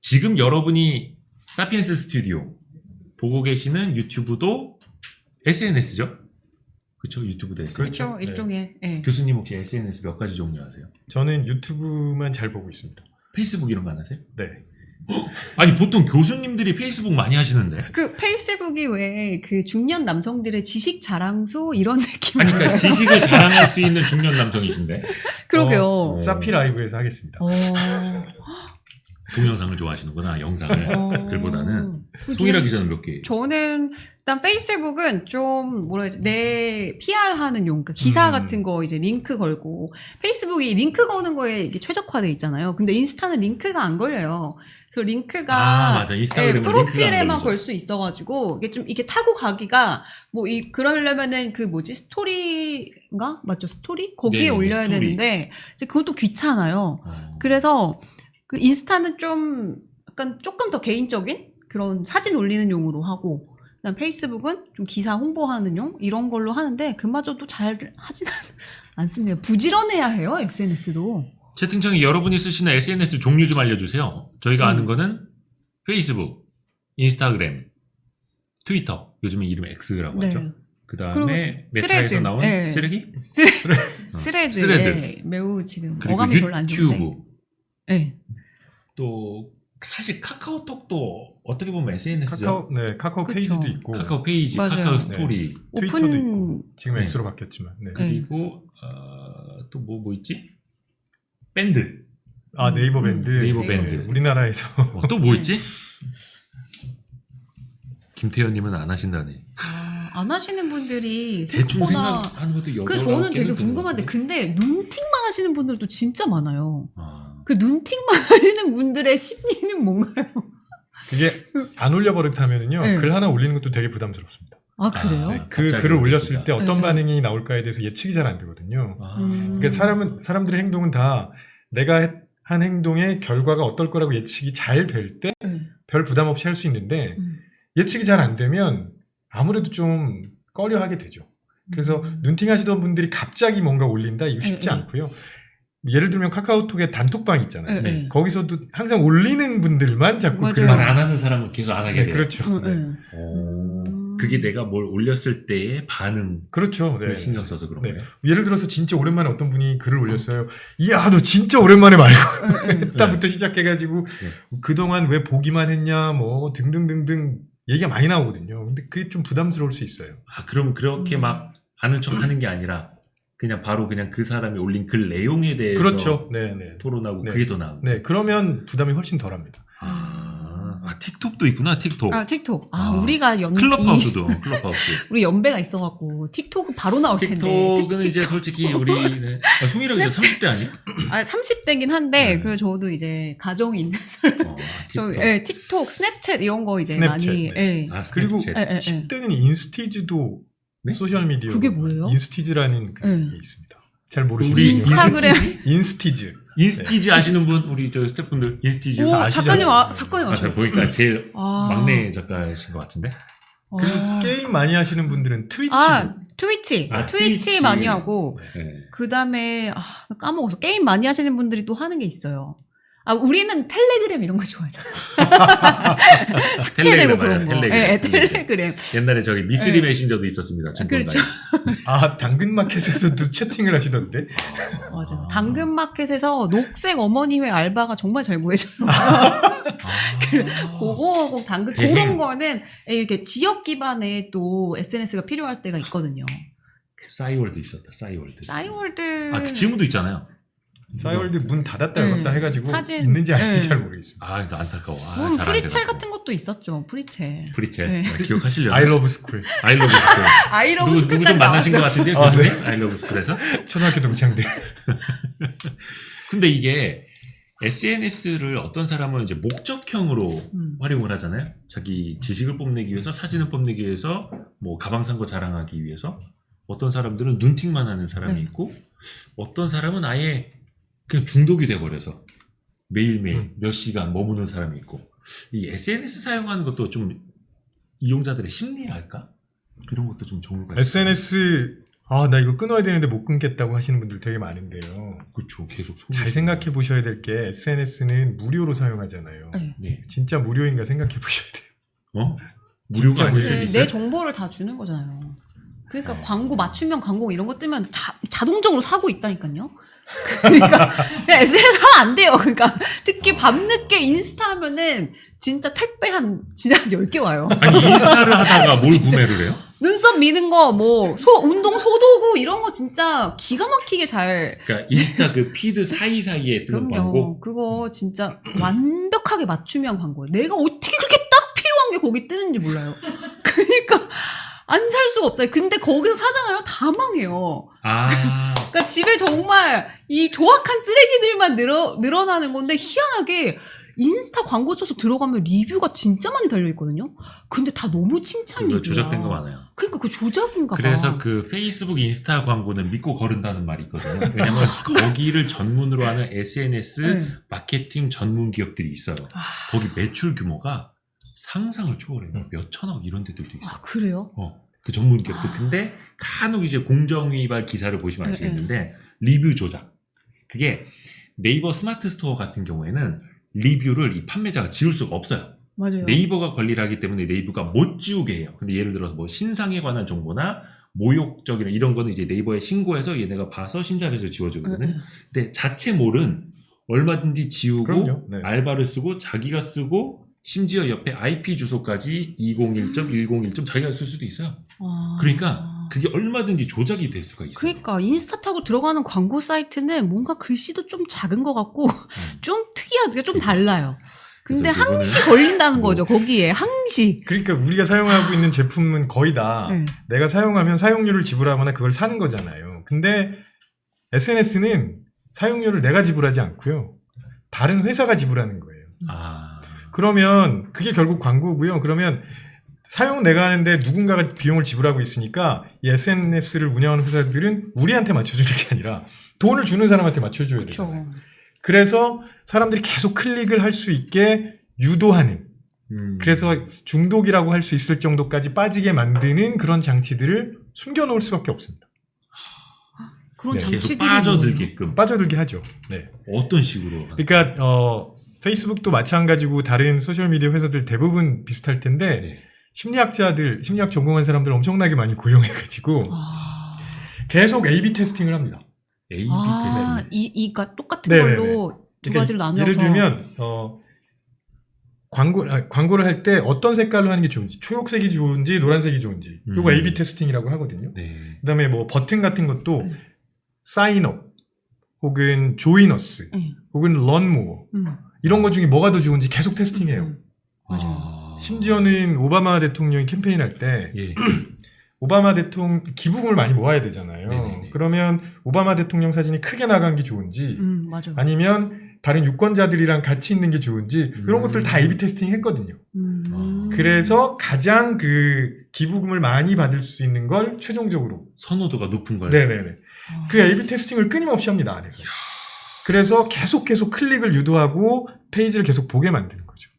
지금 여러분이 사피엔스 스튜디오 보고 계시는 유튜브도 SNS죠? 그렇죠? 유튜브도 SNS. 그렇죠. 일종의. 네. 교수님 혹시 SNS 몇 가지 종류 아세요? 저는 유튜브만 잘 보고 있습니다. 페이스북 이런 거 안 하세요? 네. 아니 보통 교수님들이 페이스북 많이 하시는데. 그 페이스북이 왜 그 중년 남성들의 지식 자랑소 이런 느낌. 아니 그러니까 지식을 자랑할 수 있는 중년 남성이신데. 그러게요. 사피 라이브에서 하겠습니다. 동영상을 좋아하시는구나. 영상을. 글보다는. 송일아 기자는 몇 개? 저는 일단 페이스북은 좀 뭐라 해야지 내 PR하는 용, 그러니까 기사 같은 거 이제 링크 걸고 페이스북이 링크 거는 거에 이게 최적화돼 있잖아요. 근데 인스타는 링크가 안 걸려요. 그래서 링크가 맞아. 인스타그램은 프로필에만 걸 수 있어가지고 이게 좀 이게 타고 가기가 뭐 그러려면은 그 뭐지 스토리인가 맞죠 스토리 거기에 네, 올려야 스토리. 되는데 이제 그것도 귀찮아요. 그래서 그 인스타는 좀 약간 조금 더 개인적인 그런 사진 올리는 용으로 하고 그다음 페이스북은 좀 기사 홍보하는 용 이런 걸로 하는데 그마저도 잘 하진 않습니다. 부지런해야 해요 SNS도. 채팅창에 여러분이 쓰시는 SNS 종류 좀 알려주세요. 저희가 아는 거는 페이스북, 인스타그램, 트위터, 요즘에 이름 X라고 하죠. 그 다음에 메타에서 스레드. 나온 네. 쓰레기? 스레드. 스레드. 매우 지금 그리고 어감이 별로 안 좋은데. 유튜브. 네. 또 사실 카카오톡도 어떻게 보면 SNS죠. 카카오 그쵸. 페이지도 있고 카카오 페이지, 맞아요. 카카오 스토리. 트위터도 오픈 있고 지금 네. X로 바뀌었지만. 네. 그리고 또 뭐 있지? 밴드. 네이버 밴드. 네이버 네이버 밴드. 우리나라에서 또 뭐 있지? 김태현님은 안 하신다네. 안 하시는 분들이 대충 생각보다 생각하는 것도 여덟 그 저는 아홉 되게 개는 되는 궁금한데 것 근데 눈팅만 하시는 분들도 진짜 많아요. 같아. 그 눈팅만 하시는 분들의 심리는 뭔가요? 그게 안 올려 버릇하면은요 네. 글 하나 올리는 것도 되게 부담스럽습니다. 아 그래요? 네. 그 갑자기 글을 올렸을 때 올리기가. 어떤 네. 반응이 나올까에 대해서 예측이 잘 안 되거든요. 음. 그러니까 사람들의 행동은 다 내가 한 행동의 결과가 어떨 거라고 예측이 잘 될 때 별 부담 없이 할 수 있는데 예측이 잘 안 되면 아무래도 좀 꺼려하게 되죠. 그래서 눈팅하시던 분들이 갑자기 뭔가 올린다 이거 쉽지 않고요. 예를 들면 카카오톡에 단톡방 있잖아요. 네. 거기서도 항상 올리는 분들만 자꾸 맞아요. 글을 말 안 하는 사람은 계속 안 하게 네, 돼요. 그렇죠. 네. 그게 내가 뭘 올렸을 때의 반응. 그렇죠. 네. 신경 써서 그런 네. 거예요. 예를 들어서 진짜 오랜만에 어떤 분이 글을 올렸어요. 이야, 너 진짜 오랜만에 말고. 그때부터 시작해가지고 그동안 왜 보기만 했냐, 뭐 등등등등 얘기가 많이 나오거든요. 근데 그게 좀 부담스러울 수 있어요. 그럼 그렇게 막 아는 척 하는 게 아니라 그냥 바로 그냥 그 사람이 올린 글 내용에 대해서 그렇죠. 네. 토론하고 네. 그게 더 나은 거예요. 네, 그러면 부담이 훨씬 덜합니다. 틱톡도 있구나. 틱톡. 틱톡. 우리가 클럽하우스도 클럽하우스. 우리 연배가 있어갖고 틱톡은 바로 나올 텐데. 틱톡은 이제 솔직히 우리 송이랑 이제 30대 아니야? 30대긴 한데 그 저도 이제 가정이 있는 틱톡. 틱톡, 스냅챗 이런 거 이제 스냅챗, 많이. 네. 그리고 스냅챗. 10대는 인스티즈도 네? 소셜미디어. 그게 뭐예요? 인스티즈라는 게 있습니다. 잘 우리 모르시는 인스타그램. 인스티즈. 인스티즈 아시는 분? 우리 저 스태프분들 인스티즈 오, 아시잖아요. 작가님 아셔. 보니까 제일 막내 작가이신 것 같은데. 그 게임 많이 하시는 분들은 트위치. 트위치. 트위치. 트위치 많이 하고. 네. 그 다음에, 까먹었어. 게임 많이 하시는 분들이 또 하는 게 있어요. 우리는 텔레그램 이런 거 좋아하잖아. 삭제되고 그런 거. 텔레그램. 옛날에 저기 미쓰리 메신저도 있었습니다. 그렇죠. 당근마켓에서도 채팅을 하시던데? 맞아요. 당근마켓에서 녹색 어머니회 알바가 정말 잘 구해져요. 그거 꼭 그런 거는 이렇게 지역 기반의 또 SNS가 필요할 때가 있거든요. 싸이월드 있었다. 싸이월드. 싸이월드. 그 지금도 있잖아요. 싸이월드 문 닫았다 열었다 해가지고 사진, 있는지 아닌지 잘 모르겠습니다. 그러니까 안타까워. 프리첼 같은 것도 있었죠. 프리첼. 기억하시려나? 아이러브 스쿨. 아이러브 스쿨. 아이러브 누구 스쿨까지 좀 만나신 것 같은데요, 교수님? 아이러브 스쿨에서? 초등학교 동창들. 근데 이게 SNS를 어떤 사람은 이제 목적형으로 활용을 하잖아요. 자기 지식을 뽐내기 위해서, 사진을 뽐내기 위해서, 뭐 가방 산 거 자랑하기 위해서. 어떤 사람들은 눈팅만 하는 사람이 있고, 어떤 사람은 아예 그냥 중독이 돼버려서 매일매일 몇 시간 머무는 사람이 있고, 이 SNS 사용하는 것도 좀 이용자들의 심리랄까? 이런 것도 좀 좋은 것 같아요. SNS 나 이거 끊어야 되는데 못 끊겠다고 하시는 분들 되게 많은데요. 그렇죠. 계속 잘 생각해 보셔야 될 게 SNS는 무료로 사용하잖아요. 네. 진짜 무료인가 생각해 보셔야 돼요. 무료가 진짜 아닐 무료. 수도 내 있어요. 정보를 다 주는 거잖아요. 그러니까 네. 광고 맞춤형 광고 이런 거 뜨면 자동적으로 사고 있다니까요. 그러니까 SNS 하면 안 돼요. 그러니까 특히 밤늦게 인스타 하면은 진짜 택배 진짜 10개 와요. 아니 인스타를 하다가 뭘 구매를 해요? 눈썹 미는 거, 뭐, 운동 소도구, 이런 거 진짜 기가 막히게 잘. 그러니까 인스타 그 피드 사이사이에 뜨는 광고. 그거 진짜 완벽하게 맞춤형 광고예요. 내가 어떻게 그렇게 딱 필요한 게 거기 뜨는지 몰라요. 그러니까, 안 살 수가 없다. 근데 거기서 사잖아요? 다 망해요. 아, 그러니까 집에 정말 이 조악한 쓰레기들만 늘어나는 건데, 희한하게, 인스타 광고 쳐서 들어가면 리뷰가 진짜 많이 달려있거든요? 근데 다 너무 칭찬 그거 리뷰야. 조작된 거 많아요. 그러니까 그 조작인가 봐. 그래서 그 페이스북, 인스타 광고는 믿고 거른다는 말이 있거든요. 왜냐면 거기를 전문으로 하는 SNS 네. 마케팅 전문 기업들이 있어요. 거기 매출 규모가 상상을 초월해요. 음. 몇 천억 이런 데들도 있어요. 아, 그래요? 그 전문 기업들. 근데 간혹 이제 공정위반 기사를 보시면 아시겠는데 리뷰 조작. 그게 네이버 스마트 스토어 같은 경우에는 리뷰를 이 판매자가 지울 수가 없어요. 맞아요. 네이버가 관리를 하기 때문에 네이버가 못 지우게 해요. 근데 예를 들어서 뭐 신상에 관한 정보나 모욕적인 이런 거는 이제 네이버에 신고해서 얘네가 봐서 심사를 해서 지워주거든요. 근데 자체몰은 얼마든지 지우고 그럼요. 네. 알바를 쓰고 자기가 쓰고 심지어 옆에 IP 주소까지 201.101. 자기가 쓸 수도 있어요. 그러니까 그게 얼마든지 조작이 될 수가 있어요. 그러니까 인스타 타고 들어가는 광고 사이트는 뭔가 글씨도 좀 작은 것 같고 좀 특이하게 좀 달라요. 근데 그래서 이거는 항시 걸린다는 뭐 거죠. 거기에 항시. 그러니까 우리가 사용하고 있는 제품은 거의 다 네. 내가 사용하면 사용료를 지불하거나 그걸 사는 거잖아요. 근데 SNS는 사용료를 내가 지불하지 않고요. 다른 회사가 지불하는 거예요. 아, 그러면 그게 결국 광고고요. 그러면 사용 내가 하는데 누군가가 비용을 지불하고 있으니까 이 SNS를 운영하는 회사들은 우리한테 맞춰주는 게 아니라 돈을 주는 사람한테 맞춰줘야 돼요. 그렇죠. 그래서 사람들이 계속 클릭을 할 수 있게 유도하는, 그래서 중독이라고 할 수 있을 정도까지 빠지게 만드는 그런 장치들을 숨겨놓을 수밖에 없습니다. 그런 네, 장치들이 계속 빠져들게끔 빠져들게 하죠. 네. 어떤 식으로? 그러니까 페이스북도 마찬가지고 다른 소셜미디어 회사들 대부분 비슷할 텐데 네. 심리학 전공한 사람들 엄청나게 많이 고용해가지고 계속 A/B 테스팅을 합니다. A/B 테스팅. 이가 똑같은 네네네. 걸로 두 그러니까 가지로 나눠서. 예를 들면 광고를 할 때 어떤 색깔로 하는 게 좋은지, 초록색이 좋은지 노란색이 좋은지 이거 A/B 테스팅이라고 하거든요. 네. 그다음에 뭐 버튼 같은 것도 사인업 혹은 조이너스 혹은 런모어 이런 것 중에 뭐가 더 좋은지 계속 테스팅해요. 맞아요. 심지어는 오바마 대통령이 캠페인할 때 예. 오바마 대통령 기부금을 많이 모아야 되잖아요. 네네네. 그러면 오바마 대통령 사진이 크게 나간 게 좋은지 맞아. 아니면 다른 유권자들이랑 같이 있는 게 좋은지 이런 것들 다 A/B 테스팅 했거든요. 그래서 가장 그 기부금을 많이 받을 수 있는 걸 최종적으로 선호도가 높은 걸. 네네네 그 A/B 테스팅을 끊임없이 합니다. 안에서. 그래서 계속 클릭을 유도하고 페이지를 계속 보게 만드는 거죠.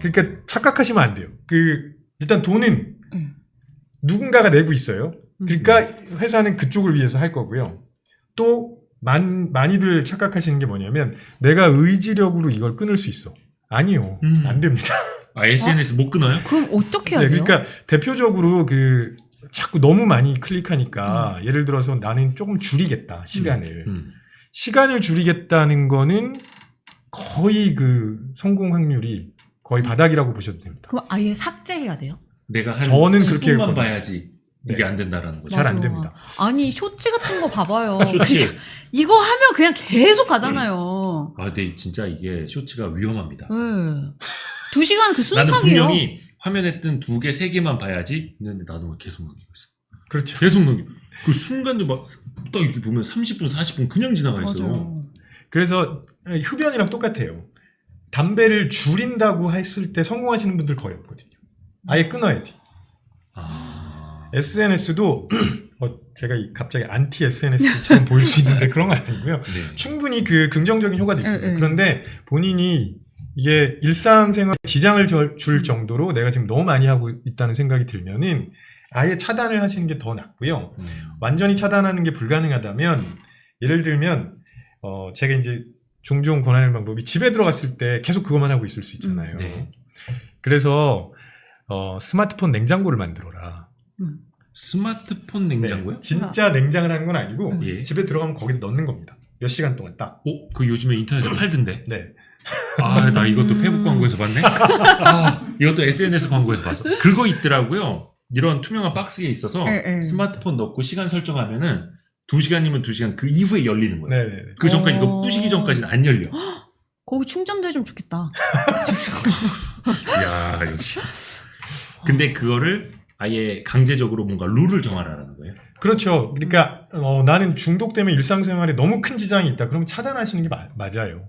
그러니까 착각하시면 안 돼요. 일단 돈은 누군가가 내고 있어요. 그러니까 회사는 그쪽을 위해서 할 거고요. 또 많이들 착각하시는 게 뭐냐면 내가 의지력으로 이걸 끊을 수 있어. 아니요. 안 됩니다. 아, SNS 못 끊어요? 그럼 어떻게 해야 네, 돼요? 그러니까 대표적으로 자꾸 너무 많이 클릭하니까 예를 들어서 나는 조금 줄이겠다. 시간을. 시간을 줄이겠다는 거는 거의 성공 확률이 거의 바닥이라고 보셔도 됩니다. 그럼 아예 삭제해야 돼요? 내가 한 저는 그렇게 10분만 했거든요. 봐야지 이게 네. 안 된다라는 거죠. 잘 안 맞아. 됩니다. 아니 쇼츠 같은 거 봐봐요. 쇼츠. 이거 하면 그냥 계속 가잖아요. 아, 근데 진짜 이게 쇼츠가 위험합니다. 네. 2시간 그 나는 순삭이에요. 분명히 화면에 뜬 2개, 3개만 봐야지 했는데 나도 막 계속 넘기고 있어. 그렇죠. 계속 넘기고. 그 순간도 막 딱 이렇게 보면 30분, 40분 그냥 지나가 있어요. 맞아요. 그래서 흡연이랑 똑같아요. 담배를 줄인다고 했을 때 성공하시는 분들 거의 없거든요. 아예 끊어야지. SNS도 제가 갑자기 안티 SNS처럼 보일 수 있는데 그런 건 아니고요. 네. 충분히 긍정적인 효과도 있습니다. 네. 그런데 본인이 이게 일상생활에 지장을 줄 정도로 내가 지금 너무 많이 하고 있다는 생각이 들면은 아예 차단을 하시는 게 더 낫고요. 완전히 차단하는 게 불가능하다면 예를 들면 제가 이제 종종 권하는 방법이 집에 들어갔을 때 계속 그것만 하고 있을 수 있잖아요. 네. 그래서 스마트폰 냉장고를 만들어라. 스마트폰 냉장고요? 네, 진짜 냉장을 하는 건 아니고 예. 집에 들어가면 거기다 넣는 겁니다. 몇 시간 동안 딱. 그 요즘에 인터넷에 팔던데. 네. 아, 나 이것도 페북 광고에서 봤네. 아, 이것도 SNS 광고에서 봤어. 그거 있더라고요. 이런 투명한 박스에 있어서 스마트폰 넣고 시간 설정하면은 2시간이면 2시간 그 이후에 열리는 거예요. 네. 그 전까지 이거 부시기 전까지는 안 열려. 거기 충전도 해주면 좋겠다. 야, 역시. 근데 그거를 아예 강제적으로 뭔가 룰을 정하라는 거예요. 그렇죠. 그러니까 나는 중독되면 일상생활에 너무 큰 지장이 있다. 그러면 차단하시는 게 맞아요.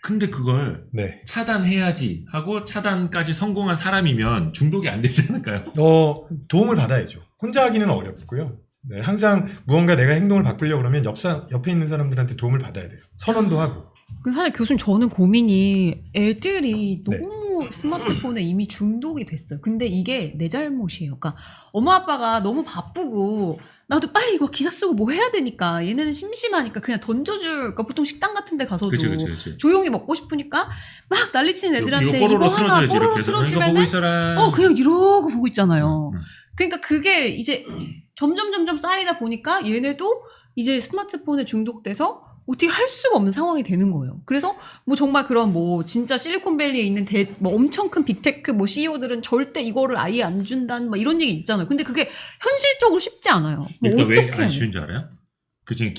근데 그걸 네. 차단해야지 하고 차단까지 성공한 사람이면 중독이 안 되지 않을까요? 도움을 받아야죠. 혼자 하기는 어렵고요. 네, 항상 무언가 내가 행동을 바꾸려고 그러면 옆에 있는 사람들한테 도움을 받아야 돼요. 선언도 하고. 사실 교수님 저는 고민이 애들이 네. 너무 스마트폰에 이미 중독이 됐어요. 근데 이게 내 잘못이에요. 그러니까 엄마 아빠가 너무 바쁘고 나도 빨리 이거 기사 쓰고 뭐 해야 되니까 얘네는 심심하니까 그냥 던져줄. 그러니까 보통 식당 같은 데 가서도 그치. 조용히 먹고 싶으니까 막 난리치는 애들한테 이거 뽀로로 하나 틀어줘야지 뽀로로 이렇게 해서. 이거 보고 틀어주면은 있어라. 그냥 이러고 보고 있잖아요. 응. 그러니까 그게 이제 점점 쌓이다 보니까 얘네도 이제 스마트폰에 중독돼서 어떻게 할 수가 없는 상황이 되는 거예요. 그래서 뭐 정말 그런 뭐 진짜 실리콘밸리에 있는 뭐 엄청 큰 빅테크 뭐 CEO들은 절대 이거를 아예 안 준다는 막 이런 얘기 있잖아요. 근데 그게 현실적으로 쉽지 않아요. 뭐 일단 왜 어떻게 안 쉬운 줄 알아요? 그 중에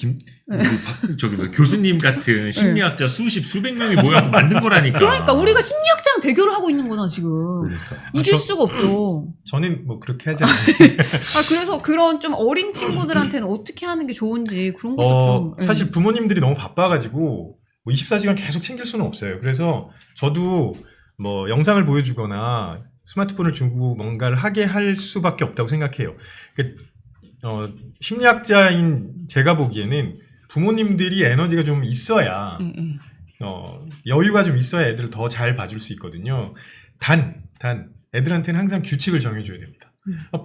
교수님 같은 심리학자 수백 명이 모여서 만든 거라니까. 그러니까 우리가 심리학자랑 대결을 하고 있는 거잖아 지금. 그러니까. 이길 수가 없죠. 저는 뭐 그렇게 하지 않아요. 그래서 그런 좀 어린 친구들한테는 어떻게 하는 게 좋은지 그런 것도 좀. 사실 부모님들이 너무 바빠가지고 뭐 24시간 계속 챙길 수는 없어요. 그래서 저도 뭐 영상을 보여주거나 스마트폰을 주고 뭔가를 하게 할 수밖에 없다고 생각해요. 심리학자인 제가 보기에는 부모님들이 에너지가 좀 있어야 여유가 좀 있어야 애들을 더 잘 봐줄 수 있거든요. 단 애들한테는 항상 규칙을 정해줘야 됩니다.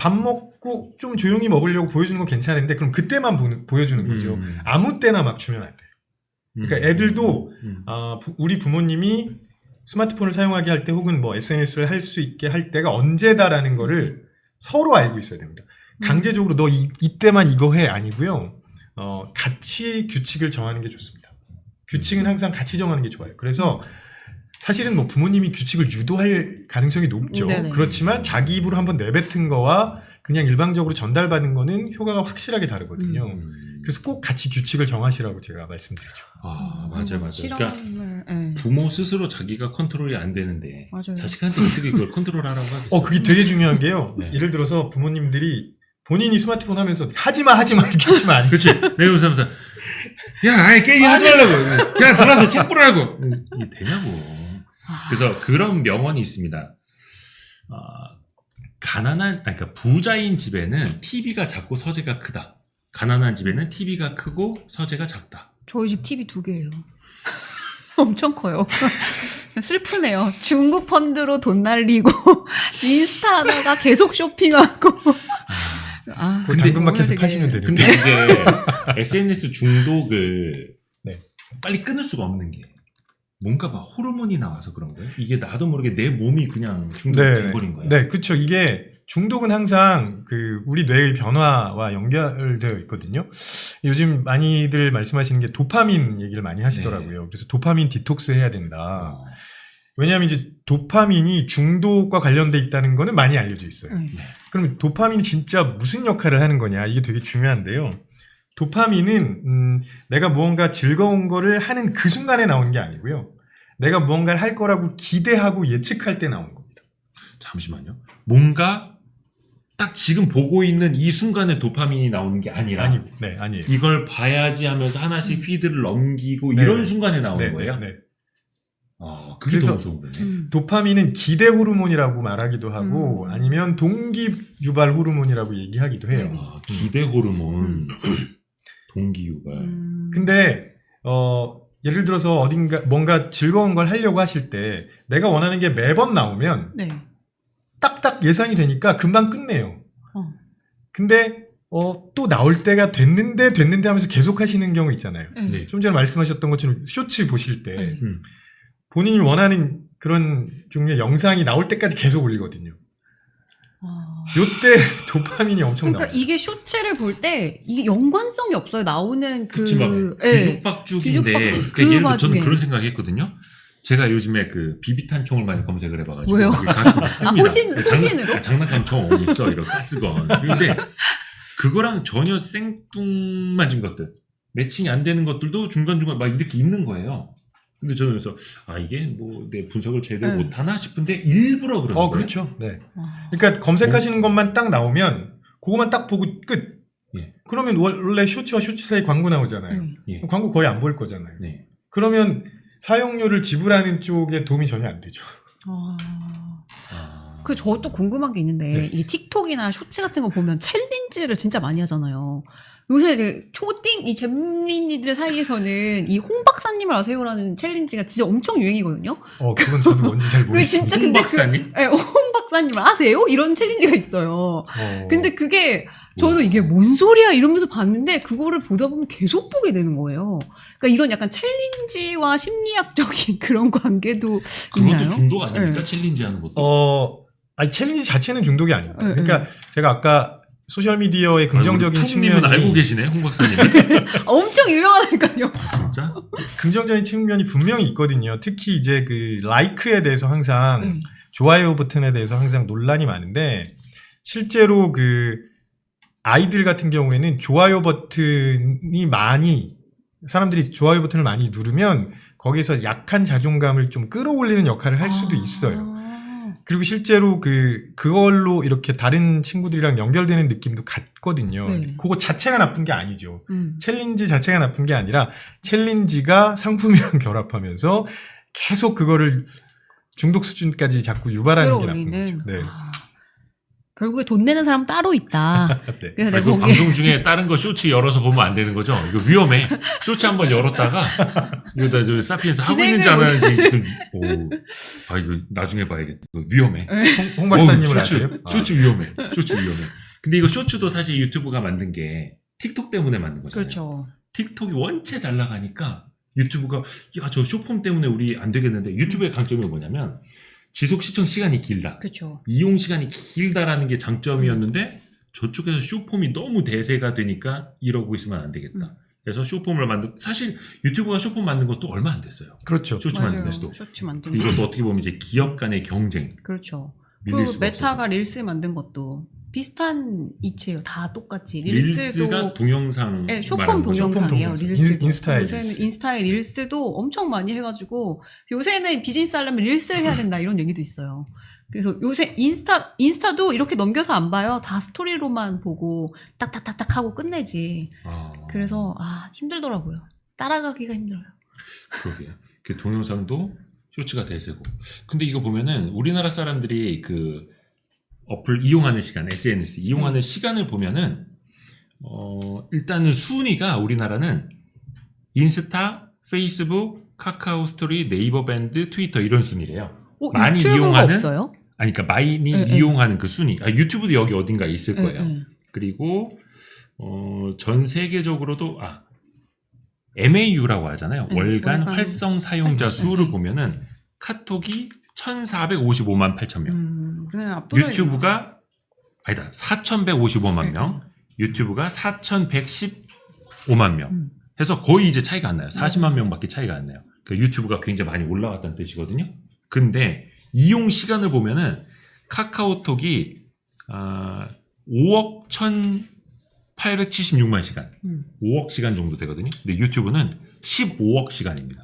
밥 먹고 좀 조용히 먹으려고 보여주는 건 괜찮은데 그럼 그때만 보여주는 거죠. 아무 때나 막 주면 안 돼요. 그러니까 애들도 우리 부모님이 스마트폰을 사용하게 할 때 혹은 뭐 SNS를 할 수 있게 할 때가 언제다라는 거를 서로 알고 있어야 됩니다. 강제적으로 너 이때만 이거 해 아니고요. 같이 규칙을 정하는 게 좋습니다. 규칙은 항상 같이 정하는 게 좋아요. 그래서 사실은 뭐 부모님이 규칙을 유도할 가능성이 높죠. 네네. 그렇지만 자기 입으로 한번 내뱉은 거와 그냥 일방적으로 전달받은 거는 효과가 확실하게 다르거든요. 그래서 꼭 같이 규칙을 정하시라고 제가 말씀드리죠. 맞아요. 그러니까 실험을, 부모 스스로 자기가 컨트롤이 안 되는데 맞아요. 자식한테 어떻게 그걸 컨트롤하라고 하겠어요? 그게 되게 중요한 게요. 네. 예를 들어서 부모님들이 본인이 스마트폰 하면서 하지마 이렇게 하시면 안 돼요. 그렇지. 내가 요새 하면서 야, 아예 게임 하지 말라고. 야, 들어와서 책 보라고. 이게 되냐고. 그래서 그런 명언이 있습니다. 그러니까 부자인 집에는 TV가 작고 서재가 크다. 가난한 집에는 TV가 크고 서재가 작다. 저희 집 TV 2개예요. 엄청 커요. 슬프네요. 중국 펀드로 돈 날리고 인스타 하다가 계속 쇼핑하고. 당근마켓에서 파시면 되는데. 근데 이게 SNS 중독을 네. 빨리 끊을 수가 없는 게 뭔가 막 호르몬이 나와서 그런 거예요. 이게 나도 모르게 내 몸이 그냥 중독돼버린 거예요. 네, 그렇죠. 이게 중독은 항상 우리 뇌의 변화와 연결되어 있거든요. 요즘 많이들 말씀하시는 게 도파민 얘기를 많이 하시더라고요. 그래서 도파민 디톡스 해야 된다. 왜냐하면 이제 도파민이 중독과 관련돼 있다는 거는 많이 알려져 있어요. 그럼 도파민이 진짜 무슨 역할을 하는 거냐 이게 되게 중요한데요. 도파민은 내가 무언가 즐거운 거를 하는 그 순간에 나오는 게 아니고요. 내가 무언가를 할 거라고 기대하고 예측할 때 나오는 겁니다. 잠시만요. 뭔가 딱 지금 보고 있는 이 순간에 도파민이 나오는 게 아니라 아니에요. 이걸 봐야지 하면서 하나씩 피드를 넘기고 이런 순간에 나오는 거예요? 네. 그게 그래서 더 무서운 거네. 도파민은 기대 호르몬이라고 말하기도 하고 아니면 동기 유발 호르몬이라고 얘기하기도 해요. 기대 호르몬, 동기 유발. 근데 예를 들어서 어딘가 뭔가 즐거운 걸 하려고 하실 때 내가 원하는 게 매번 나오면 딱딱 예상이 되니까 금방 끝내요. 근데 또 나올 때가 됐는데 하면서 계속 하시는 경우 있잖아요. 네. 좀 전에 말씀하셨던 것처럼 쇼츠 보실 때 네. 본인이 원하는 그런 종류의 영상이 나올 때까지 계속 올리거든요. 요때 도파민이 엄청 그러니까 나와요. 이게 쇼츠를 볼 때 이게 연관성이 없어요. 나오는 그 그치, 막 뒤죽박죽인데 뒤죽박죽. 그 예를 들어 와중에. 저는 그런 생각했거든요. 제가 요즘에 그 비비탄총을 많이 검색을 해봐가지고 왜요? 호신으로? 장난감 총 있어 이런 가스건. 근데 그거랑 전혀 생뚱맞은 것들, 매칭이 안 되는 것들도 중간중간 막 이렇게 있는 거예요. 근데 저는 그래서 이게 뭐 내 분석을 제대로 네. 못하나 싶은데 일부러 그런 거예요. 그렇죠. 네. 그러니까 검색하시는 것만 딱 나오면 그거만 딱 보고 끝. 예. 그러면 원래 쇼츠와 쇼츠 사이 광고 나오잖아요. 예. 광고 거의 안 보일 거잖아요. 네. 그러면 사용료를 지불하는 쪽에 도움이 전혀 안 되죠. 그 저 또 궁금한 게 있는데 네. 이 틱톡이나 쇼츠 같은 거 보면 챌린지를 진짜 많이 하잖아요. 요새 초딩 이 잼민이들 사이에서는 이 홍 박사님을 아세요라는 챌린지가 진짜 엄청 유행이거든요. 그건 저도 뭔지 잘 그게 모르겠습니다. 진짜 홍 근데 박사님? 홍 박사님을 아세요? 이런 챌린지가 있어요. 근데 그게 저도 우와. 이게 뭔 소리야 이러면서 봤는데 그거를 보다 보면 계속 보게 되는 거예요. 그러니까 이런 약간 챌린지와 심리학적인 그런 관계도 그것도 있나요? 중독 아닙니까? 네. 챌린지 하는 것도. 아니 챌린지 자체는 중독이 아닙니다. 네, 그러니까 제가 아까 소셜미디어의 긍정적인 푸님은 알고 측면이 계시네, 홍 박사님. 엄청 유명하다니까요. 진짜? 긍정적인 측면이 분명히 있거든요. 특히 이제 그 라이크에 대해서 항상 좋아요 버튼에 대해서 항상 논란이 많은데 실제로 그 아이들 같은 경우에는 좋아요 버튼이 많이 사람들이 좋아요 버튼을 많이 누르면 거기서 약한 자존감을 좀 끌어올리는 역할을 할 수도 있어요. 그리고 실제로 그걸로 이렇게 다른 친구들이랑 연결되는 느낌도 같거든요. 네. 그거 자체가 나쁜 게 아니죠. 챌린지 자체가 나쁜 게 아니라 챌린지가 상품이랑 결합하면서 계속 그거를 중독 수준까지 자꾸 유발하는 게 나쁜 끌어올리는. 거죠. 네. 결국에 돈 내는 사람 따로 있다. 네. 그래서 그 내가 거기에 방송 중에 다른 거 쇼츠 열어서 보면 안 되는 거죠? 이거 위험해. 쇼츠 한번 열었다가 이거 다 사피엔스 하고 있는지 안 하는지 지금 이거 나중에 봐야겠다. 이거 위험해. 홍 박사님을 쇼츠, 아세요? 쇼츠 위험해. 쇼츠 위험해. 근데 이거 쇼츠도 사실 유튜브가 만든 게 틱톡 때문에 만든 거잖아요. 그렇죠. 틱톡이 원체 잘 나가니까 유튜브가 저 쇼폼 때문에 우리 안 되겠는데 유튜브의 강점이 뭐냐면 지속 시청 시간이 길다. 그렇죠. 이용 시간이 길다라는 게 장점이었는데 저쪽에서 쇼폼이 너무 대세가 되니까 이러고 있으면 안 되겠다. 그래서 쇼폼을 사실 유튜브가 쇼폼 만든 것도 얼마 안 됐어요. 그렇죠. 쇼츠 만든 것도. 쇼츠 만든 거. 이것도 어떻게 보면 이제 기업 간의 경쟁. 그렇죠. 밀릴 그 수가 메타가 없어서. 릴스 만든 것도 비슷한 이치예요. 다 똑같이. 릴스가 동영상 네, 쇼폼 말하는 거죠. 동영상이에요. 동영상. 릴스도. 인스타의 요새는 릴스. 인스타의 릴스도 엄청 많이 해가지고 요새는 비즈니스 하려면 릴스를 해야 된다 이런 얘기도 있어요. 그래서 요새 인스타도 이렇게 넘겨서 안 봐요. 다 스토리로만 보고 딱딱딱딱 하고 끝내지. 그래서 힘들더라고요. 따라가기가 힘들어요. 그러게요. 그 동영상도 쇼츠가 대세고. 근데 이거 보면은 우리나라 사람들이 그 어플 이용하는 시간, SNS 이용하는 시간을 보면은 일단은 순위가 우리나라는 인스타, 페이스북, 카카오 스토리, 네이버 밴드, 트위터 이런 순위래요. 많이 유튜브가 이용하는 없어요? 그러니까 많이 이용하는 그 순위. 유튜브도 여기 어딘가에 있을 거예요. 그리고 전 세계적으로도 MAU라고 하잖아요. 월간 활성 사용자 수를 보면은 카톡이 1,455만 8천 명. 유튜브가 4,155만 명. 유튜브가 4,115만 명. 해서 거의 이제 차이가 안 나요. 40만 명밖에 차이가 안 나요. 그러니까 유튜브가 굉장히 많이 올라갔다는 뜻이거든요. 근데 이용 시간을 보면은 카카오톡이 5억 1,876만 시간, 5억 시간 정도 되거든요. 근데 유튜브는 15억 시간입니다.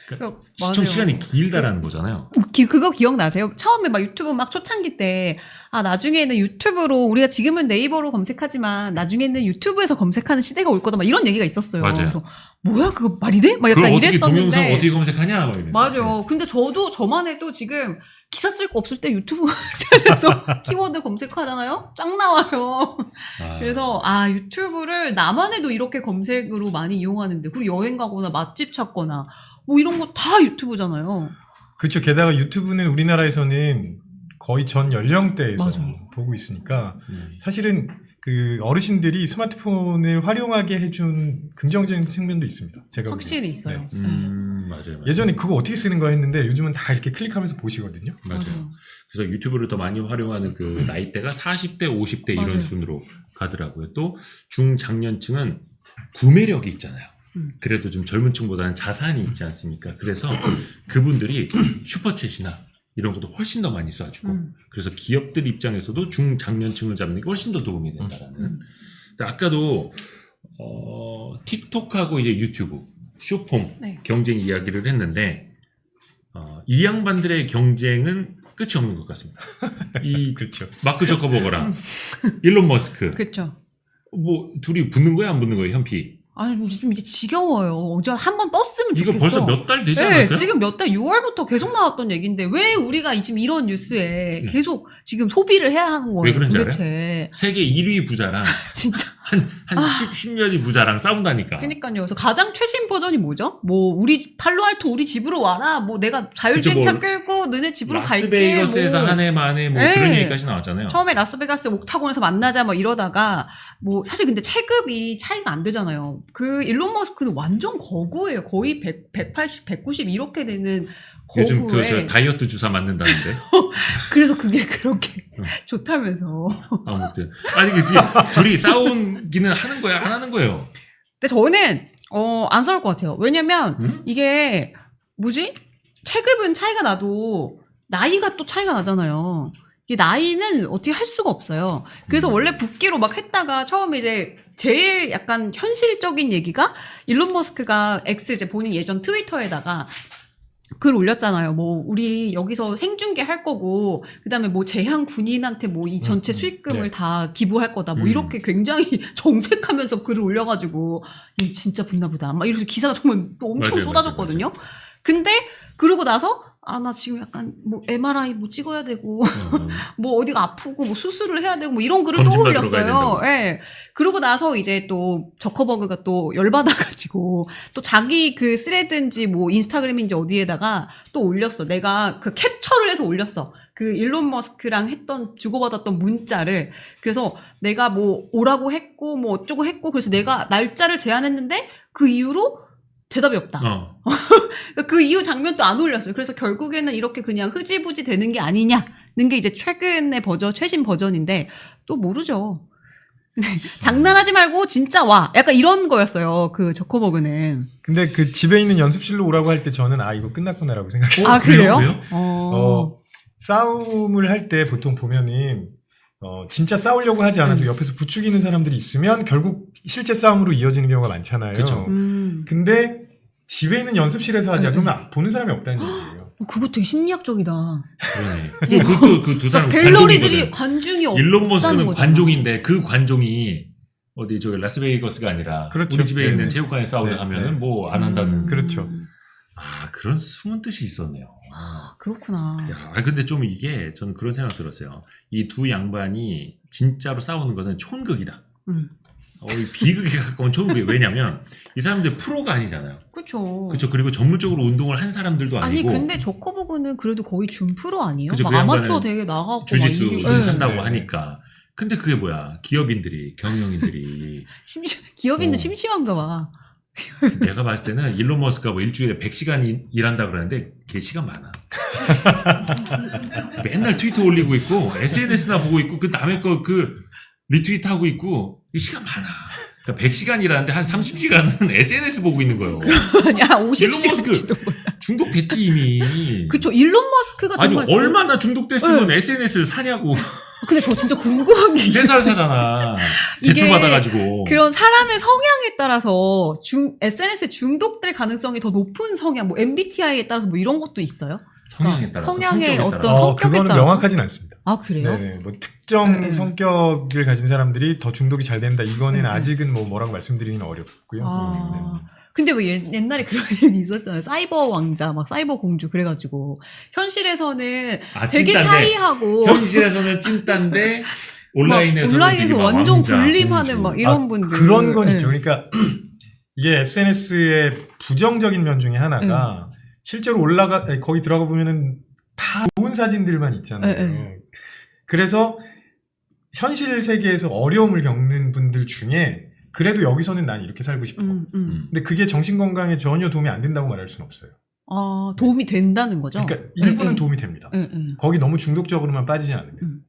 그러니까 시청 시간이 길다라는 거잖아요. 그거 기억나세요? 처음에 막 유튜브 막 초창기 때 나중에는 유튜브로 우리가 지금은 네이버로 검색하지만 나중에는 유튜브에서 검색하는 시대가 올 거다 막 이런 얘기가 있었어요. 맞아요. 그래서 뭐야 그거 말이 돼? 막 그럼 약간 어떻게 동영상 이랬었는데. 어떻게 검색하냐? 막 이러면서. 맞아요. 근데 저만 해도 지금 기사 쓸 거 없을 때 유튜브 찾아서 키워드 검색하잖아요. 쫙 나와요. 그래서 유튜브를 나만 해도 이렇게 검색으로 많이 이용하는데 그리고 여행 가거나 맛집 찾거나 뭐 이런 거 다 유튜브잖아요. 그렇죠. 게다가 유튜브는 우리나라에서는 거의 전 연령대에서 맞아요. 보고 있으니까 사실은 그 어르신들이 스마트폰을 활용하게 해준 긍정적인 측면도 있습니다. 제가 확실히 보기에는. 있어요. 네. 맞아요. 예전에 그거 어떻게 쓰는 거야 했는데 요즘은 다 이렇게 클릭하면서 보시거든요. 맞아요. 그래서 유튜브를 더 많이 활용하는 그 나이대가 40대, 50대 이런 맞아요. 순으로 가더라고요. 또 중장년층은 구매력이 있잖아요. 그래도 좀 젊은 층보다는 자산이 있지 않습니까? 그래서 그분들이 슈퍼챗이나 이런 것도 훨씬 더 많이 쏴주고 그래서 기업들 입장에서도 중장년층을 잡는 게 훨씬 더 도움이 된다라는. 근데 아까도 틱톡하고 이제 유튜브, 쇼폼 네. 경쟁 이야기를 했는데 이 양반들의 경쟁은 끝이 없는 것 같습니다. 이 그렇죠. 마크 저커버거랑 일론 머스크 그렇죠. 뭐 둘이 붙는 거야 안 붙는 거예요 현피? 아니 좀 이제 지겨워요. 어제 한번 떴으면 이거 좋겠어. 벌써 몇 달 되지 네, 않았어요? 지금 몇 달 6월부터 계속 나왔던 얘기인데 왜 우리가 지금 이런 뉴스에 계속 지금 소비를 해야 하는 거예요? 왜 그런지 도대체. 세계 1위 부자랑 진짜. 한 10년이 부자랑 싸운다니까. 그러니까요. 그래서 가장 최신 버전이 뭐죠? 뭐 우리 팔로알토 우리 집으로 와라. 뭐 내가 자율주행차 그쵸, 뭐 끌고 너네 집으로 갈게. 라스베이거스에서 뭐. 한 해 만에 뭐 네. 그런 얘기까지 나왔잖아요. 처음에 라스베가스 옥타곤에서 만나자 뭐 이러다가 뭐 사실 근데 체급이 차이가 안 되잖아요. 그 일론 머스크는 완전 거구예요. 거의 180, 190 이렇게 되는 요즘 거구에. 저 다이어트 주사 맞는다는데. 그래서 그게 그렇게 좋다면서. 아무튼 아니 그 둘이 싸우기는 하는 거야 안 하는 거예요? 근데 저는 안 싸울 것 같아요. 왜냐면 이게 뭐지? 체급은 차이가 나도 나이가 또 차이가 나잖아요. 이 나이는 어떻게 할 수가 없어요. 그래서 원래 붙기로 막 했다가 처음에 이제 제일 약간 현실적인 얘기가 일론 머스크가 X 이제 본인 예전 트위터에다가 글 올렸잖아요. 뭐 우리 여기서 생중계 할 거고 그다음에 뭐 제한 군인한테 뭐 이 전체 수익금을 네. 다 기부할 거다. 뭐 이렇게 굉장히 정색하면서 글을 올려가지고 이 진짜 붙나 보다. 막 이러면서 기사가 정말 엄청 맞아요, 쏟아졌거든요. 근데 그러고 나서 나 지금 약간 뭐 MRI 뭐 찍어야 되고 뭐 어디가 아프고 뭐 수술을 해야 되고 뭐 이런 글을 또 검진받으러 가야 올렸어요. 된다고. 예. 그러고 나서 이제 또 저커버그가 또 열받아가지고 또 자기 그 스레드인지 뭐 인스타그램인지 어디에다가 또 올렸어. 내가 그 캡처를 해서 올렸어. 그 일론 머스크랑 했던 주고받았던 문자를. 그래서 내가 뭐 오라고 했고 뭐 어쩌고 했고 그래서 내가 날짜를 제안했는데 그 이후로 대답이 없다. 그 이후 장면도 안 올렸어요. 그래서 결국에는 이렇게 그냥 흐지부지 되는 게 아니냐는 게 이제 최근의 버전, 최신 버전인데 또 모르죠. 장난하지 말고 진짜 와. 약간 이런 거였어요. 그 저커버그는. 근데 그 집에 있는 연습실로 오라고 할 때 저는 이거 끝났구나라고 생각했어요. 아, 그래요? 왜요? 싸움을 할 때 보통 보면은 진짜 싸우려고 하지 않아도 옆에서 부추기는 사람들이 있으면 결국 실제 싸움으로 이어지는 경우가 많잖아요. 그쵸. 근데 집에 있는 연습실에서 하자. 그러면 보는 사람이 없다는 얘기예요. 그거 되게 심리학적이다. 그러네. 그 두 사람 갤러리들이 관종이거든. 관중이 없다는 일론 머스크는 거잖아. 관종인데 그 관종이 어디 저기 라스베이거스가 아니라 그렇죠. 우리 집에 네네. 있는 체육관에 싸우자 네, 하면은 네. 뭐 안 한다는. 그렇죠. 그런 숨은 뜻이 있었네요. 그렇구나. 야, 근데 좀 이게 저는 그런 생각 들었어요. 이 두 양반이 진짜로 싸우는 거는 촌극이다. 이 비극에 가까운 촌극이 왜냐면 이 사람들 프로가 아니잖아요. 그렇죠. 그렇죠. 그리고 전문적으로 운동을 한 사람들도 아니 아니고. 근데 저커버그는 그래도 거의 준프로 아니에요? 그쵸, 막 그 아마추어 양반은 대회 나가고 주짓수 막 이게- 한다고 네. 하니까. 근데 그게 뭐야? 기업인들이, 경영인들이. 기업인들 어. 심심한가 봐. 내가 봤을 때는 일론 머스크가 뭐 일주일에 100시간 일한다 그러는데 걔 시간 많아. 맨날 트위터 올리고 있고 SNS나 보고 있고 그 남의 거 그 리트윗 하고 있고 시간 많아. 그러니까 100시간 일하는데 한 30시간은 SNS 보고 있는 거예요. 아니야 일론 50시간. 머스크 중독됐지 이미. 그쵸 일론 머스크가 아니 정말 얼마나 중독됐으면 네. SNS를 사냐고. 근데 저 진짜 궁금한 게 회사를 사잖아. 이게 대출 받아가지고. 그런 사람의 성향에 따라서 SNS 중독될 가능성이 더 높은 성향, 뭐 MBTI에 따라서 뭐 이런 것도 있어요? 성향에 따라서. 성향의 성격에 어떤 따라서. 성격에 그거는 따라서? 명확하진 않습니다. 아 그래요? 네네. 뭐 특정 네. 성격을 가진 사람들이 더 중독이 잘 된다. 이거는 네. 아직은 뭐라고 말씀드리기는 어렵고요. 아. 근데 왜 옛날에 그런 얘기 있었잖아요. 사이버 왕자, 막 사이버 공주 그래가지고 현실에서는 되게 찐딴데. 샤이하고 현실에서는 찐딴데 온라인에서는 온라인에서 되게 막 완전 왕자, 군림하는 공주. 막 이런 분들 그런 건 네. 있죠. 그러니까 이게 SNS의 부정적인 면 중에 하나가 실제로 거기 들어가 보면은 다 좋은 사진들만 있잖아요. 네. 그래서 현실 세계에서 어려움을 겪는 분들 중에 그래도 여기서는 난 이렇게 살고 싶어. 근데 그게 정신건강에 전혀 도움이 안 된다고 말할 수는 없어요. 도움이 된다는 거죠? 그러니까 일부는 도움이 됩니다. 거기 너무 중독적으로만 빠지지 않으면.